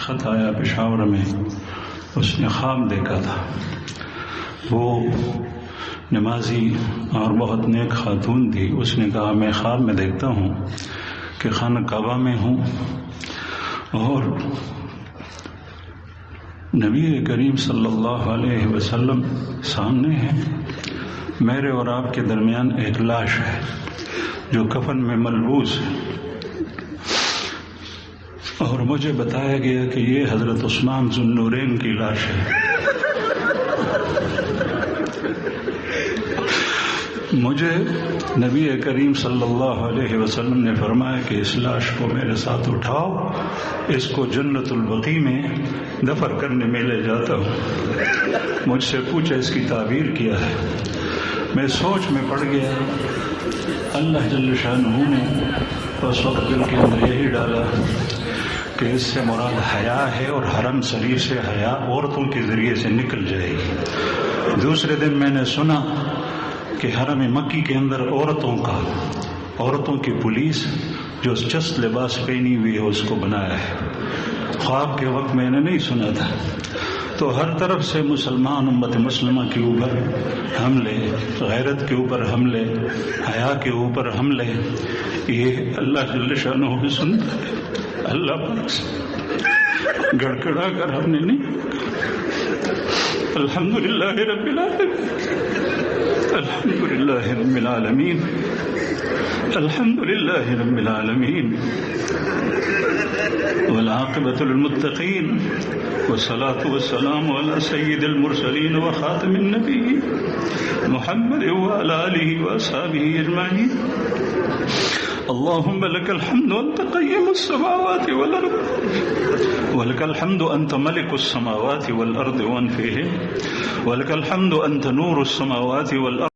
خط آیا پشاور میں، اس نے خواب دیکھا تھا. وہ نمازی اور بہت نیک خاتون تھی. اس نے کہا میں خواب میں دیکھتا ہوں کہ خانہ کعبہ میں ہوں اور نبی کریم صلی اللہ علیہ وسلم سامنے ہے، میرے اور آپ کے درمیان ایک لاش ہے جو کفن میں ملبوس ہے، اور مجھے بتایا گیا کہ یہ حضرت عثمان ذو النورین کی لاش ہے. مجھے نبی کریم صلی اللہ علیہ وسلم نے فرمایا کہ اس لاش کو میرے ساتھ اٹھاؤ، اس کو جنت البقیع میں دفن کرنے میں لے جاتا ہوں. مجھ سے پوچھا اس کی تعبیر کیا ہے. میں سوچ میں پڑ گیا. اللہ جل شانہ نے اس وقت دل کے اندر یہی ڈالا کہ اس سے مراد حیا ہے، اور حرم شریف سے حیا عورتوں کے ذریعے سے نکل جائے گی. دوسرے دن میں نے سنا کہ حرم مکی کے اندر عورتوں کی پولیس جو چست لباس پہنی ہوئی ہے اس کو بنایا ہے. خواب کے وقت میں نے نہیں سنا تھا. تو ہر طرف سے مسلمان امت مسلمہ کے اوپر حملے، غیرت کے اوپر حملے، حیا کے اوپر حملے. یہ اللہ جل شانہ بھی سنتا ہے. اللہ پاک سے گڑگڑا کر ہم نے نہیں. الحمدللہ رب العالمین، الحمدللہ رب العالمین، الحمدللہ رب العالمین، والعاقبۃ للمتقین، والصلاة والسلام علی سید المرسلین وخاتم النبیین محمد وعلی آلہ واصحابہ اجمعین. اللهم لك الحمد أنت قيم السماوات والأرض، ولك الحمد أنت ملك السماوات والأرض ومن فيهن، ولك الحمد أنت نور السماوات والأرض.